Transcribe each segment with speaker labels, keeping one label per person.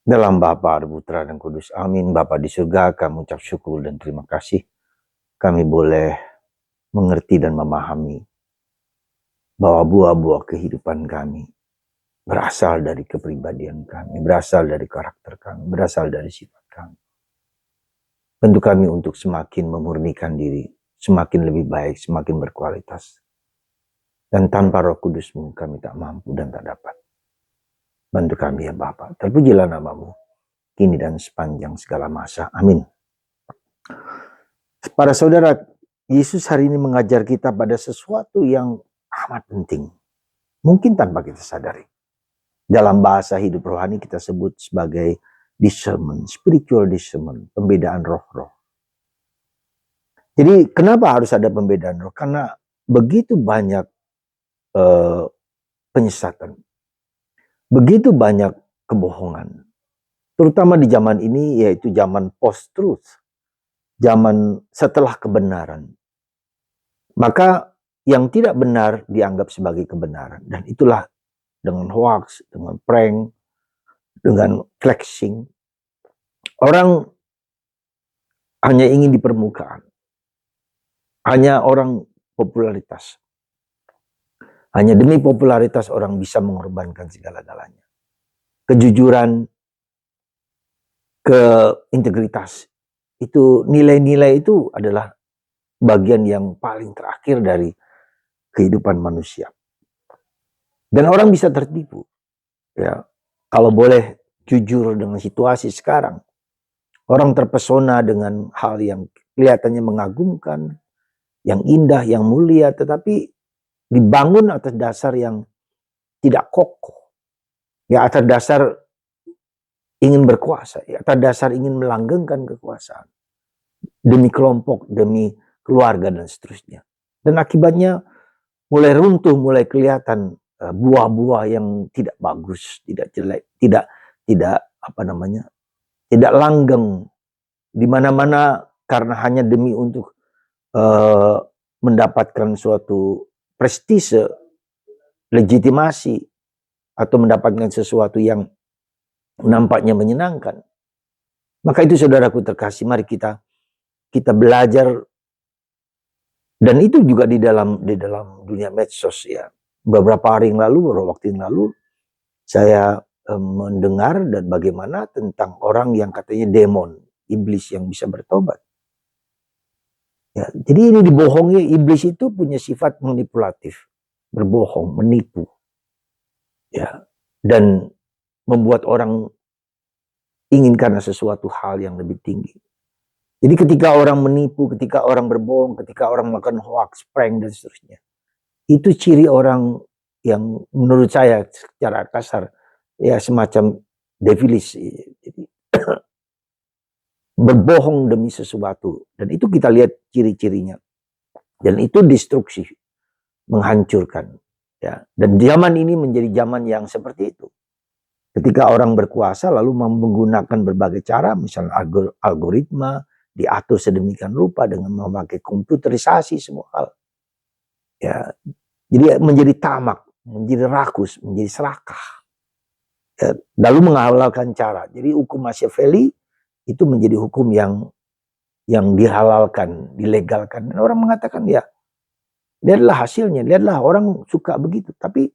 Speaker 1: Dalam Bapa, Putra, dan Kudus. Amin. Bapa di surga, kami ucap syukur dan terima kasih. Kami boleh mengerti dan memahami bahwa buah-buah kehidupan kami berasal dari kepribadian kami, berasal dari karakter kami, berasal dari sifat kami. Bentuk kami untuk semakin memurnikan diri, semakin lebih baik, semakin berkualitas. Dan tanpa Roh Kudus-Mu kami tak mampu dan tak dapat. Bantu kami ya Bapa. Terpujilah nama-Mu kini dan sepanjang segala masa. Amin. Para saudara, Yesus hari ini mengajar kita pada sesuatu yang amat penting. Mungkin tanpa kita sadari. Dalam bahasa hidup rohani kita sebut sebagai discernment, spiritual discernment, pembedaan roh-roh. Jadi kenapa harus ada pembedaan roh? Karena begitu banyak penyesatan. Begitu banyak kebohongan. Terutama di zaman ini, yaitu zaman post-truth. Zaman setelah kebenaran. Maka yang tidak benar dianggap sebagai kebenaran. Dan itulah dengan hoax, dengan prank, dengan flexing. Orang hanya ingin di permukaan. Hanya orang popularitas. Hanya demi popularitas orang bisa mengorbankan segala-galanya. Kejujuran, keintegritas. Itu nilai-nilai itu adalah bagian yang paling terakhir dari kehidupan manusia. Dan orang bisa tertipu. Ya, kalau boleh jujur dengan situasi sekarang. Orang terpesona dengan hal yang kelihatannya mengagumkan, yang indah, yang mulia, tetapi dibangun atas dasar yang tidak kokoh. Ya, atas dasar ingin berkuasa, ya, atas dasar ingin melanggengkan kekuasaan. Demi kelompok, demi keluarga dan seterusnya. Dan akibatnya mulai runtuh, mulai kelihatan buah-buah yang tidak bagus, tidak jelek, tidak tidak langgeng di mana-mana karena hanya demi untuk mendapatkan suatu prestise, legitimasi, atau mendapatkan sesuatu yang nampaknya menyenangkan. Maka itu saudaraku terkasih, mari kita belajar. Dan itu juga di dalam dunia medsos ya. Beberapa hari yang lalu, beberapa waktu yang lalu, saya mendengar dan bagaimana tentang orang yang katanya demon, iblis yang bisa bertobat. Ya, jadi ini dibohongi, iblis itu punya sifat manipulatif, berbohong, menipu. Ya, dan membuat orang ingin karena sesuatu hal yang lebih tinggi. Jadi ketika orang menipu, ketika orang berbohong, ketika orang melakukan hoax, prank dan seterusnya. Itu ciri orang yang menurut saya secara kasar ya semacam devilish. Jadi berbohong demi sesuatu. Dan itu kita lihat ciri-cirinya. Dan itu destruksi, menghancurkan. Ya. Dan zaman ini menjadi zaman yang seperti itu. Ketika orang berkuasa lalu menggunakan berbagai cara, misalnya algoritma, diatur sedemikian rupa dengan memakai komputerisasi semua hal. Ya, jadi menjadi tamak, menjadi rakus, menjadi serakah. Ya, lalu menghalalkan cara. Jadi hukum Machiavelli itu menjadi hukum yang dihalalkan, dilegalkan. Dan orang mengatakan ya, lihatlah hasilnya, lihatlah orang suka begitu. Tapi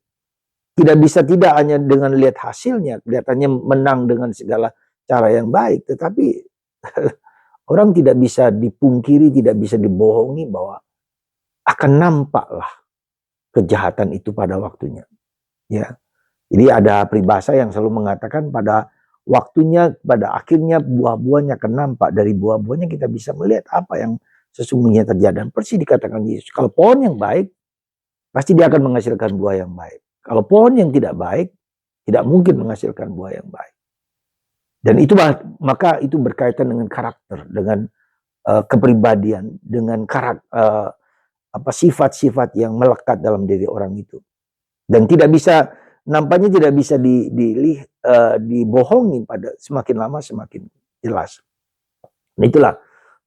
Speaker 1: tidak bisa tidak hanya dengan lihat hasilnya, kelihatannya menang dengan segala cara yang baik. Tetapi orang tidak bisa dipungkiri, tidak bisa dibohongi bahwa akan nampaklah kejahatan itu pada waktunya. Ya. Jadi ada peribahasa yang selalu mengatakan pada waktunya, pada akhirnya buah-buahnya akan nampak. Dari buah-buahnya kita bisa melihat apa yang sesungguhnya terjadi. Dan persis dikatakan Yesus, kalau pohon yang baik, pasti dia akan menghasilkan buah yang baik. Kalau pohon yang tidak baik, tidak mungkin menghasilkan buah yang baik. Dan itu maka itu berkaitan dengan karakter, dengan kepribadian, dengan sifat-sifat yang melekat dalam diri orang itu. Dan tidak bisa, nampaknya tidak bisa dibohongi pada semakin lama semakin jelas. Nah itulah,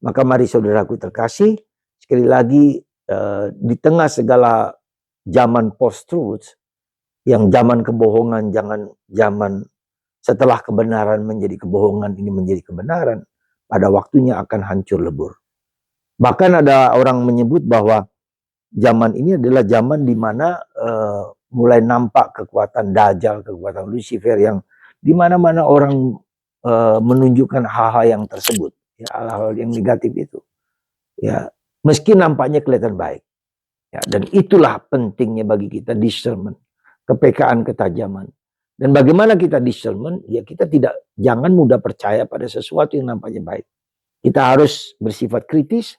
Speaker 1: maka mari saudaraku terkasih, sekali lagi di tengah segala zaman post-truth, yang zaman kebohongan, zaman setelah kebenaran menjadi kebohongan, ini menjadi kebenaran, pada waktunya akan hancur lebur. Bahkan ada orang menyebut bahwa zaman ini adalah zaman di mana mulai nampak kekuatan Dajjal, kekuatan Lucifer, yang di mana-mana orang menunjukkan hal-hal yang tersebut, ya, hal-hal yang negatif itu. Ya, meski nampaknya kelihatan baik. Ya, dan itulah pentingnya bagi kita discernment, kepekaan, ketajaman. Dan bagaimana kita discernment? Ya, kita jangan mudah percaya pada sesuatu yang nampaknya baik. Kita harus bersifat kritis,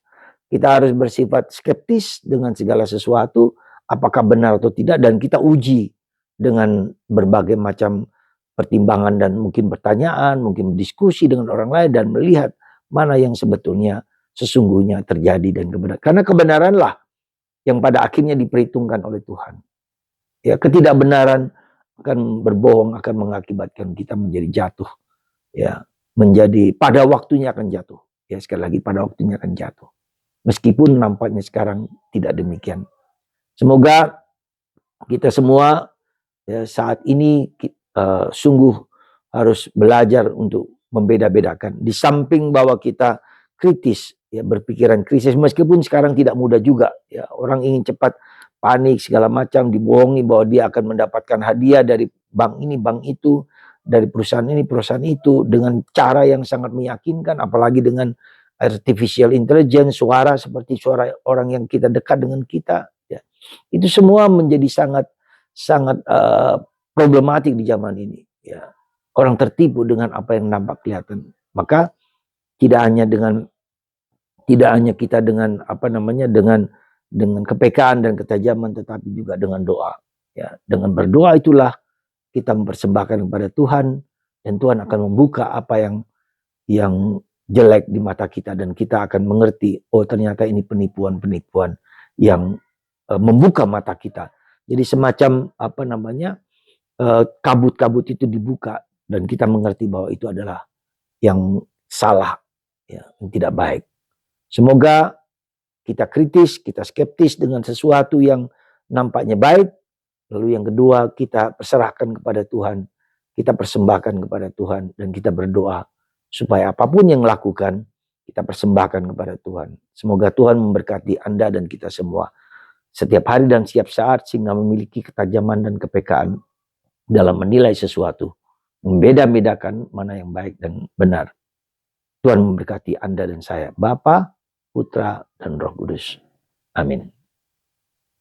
Speaker 1: kita harus bersifat skeptis dengan segala sesuatu, apakah benar atau tidak, dan kita uji dengan berbagai macam pertimbangan dan mungkin pertanyaan, mungkin diskusi dengan orang lain dan melihat mana yang sebetulnya sesungguhnya terjadi dan kebenaran. Karena kebenaranlah yang pada akhirnya diperhitungkan oleh Tuhan. Ya, ketidakbenaran akan berbohong, akan mengakibatkan kita menjadi jatuh. Ya, menjadi pada waktunya akan jatuh. Ya, sekali lagi pada waktunya akan jatuh. Meskipun nampaknya sekarang tidak demikian. Semoga kita semua ya, saat ini sungguh harus belajar untuk membeda-bedakan. Di samping bahwa kita kritis, ya, berpikiran krisis, meskipun sekarang tidak mudah juga. Ya, orang ingin cepat, panik segala macam, dibohongi bahwa dia akan mendapatkan hadiah dari bank ini, bank itu, dari perusahaan ini, perusahaan itu, dengan cara yang sangat meyakinkan, apalagi dengan artificial intelligence, suara seperti suara orang yang kita dekat dengan kita. Ya. Itu semua menjadi sangat problematik di zaman ini. Ya. Orang tertipu dengan apa yang nampak kelihatan. Maka tidak hanya kita dengan dengan kepekaan dan ketajaman, tetapi juga dengan doa. Ya, dengan berdoa itulah kita mempersembahkan kepada Tuhan, dan Tuhan akan membuka apa yang jelek di mata kita, dan kita akan mengerti, oh ternyata ini penipuan-penipuan yang membuka mata kita. Jadi semacam kabut-kabut itu dibuka, dan kita mengerti bahwa itu adalah yang salah, ya, yang tidak baik. Semoga kita kritis, kita skeptis dengan sesuatu yang nampaknya baik. Lalu yang kedua, kita perserahkan kepada Tuhan, kita persembahkan kepada Tuhan, dan kita berdoa supaya apapun yang lakukan, kita persembahkan kepada Tuhan. Semoga Tuhan memberkati Anda dan kita semua setiap hari dan setiap saat, sehingga memiliki ketajaman dan kepekaan dalam menilai sesuatu, membeda-bedakan mana yang baik dan benar. Tuhan memberkati Anda dan saya, Bapa, Putra, dan Roh Kudus. Amin.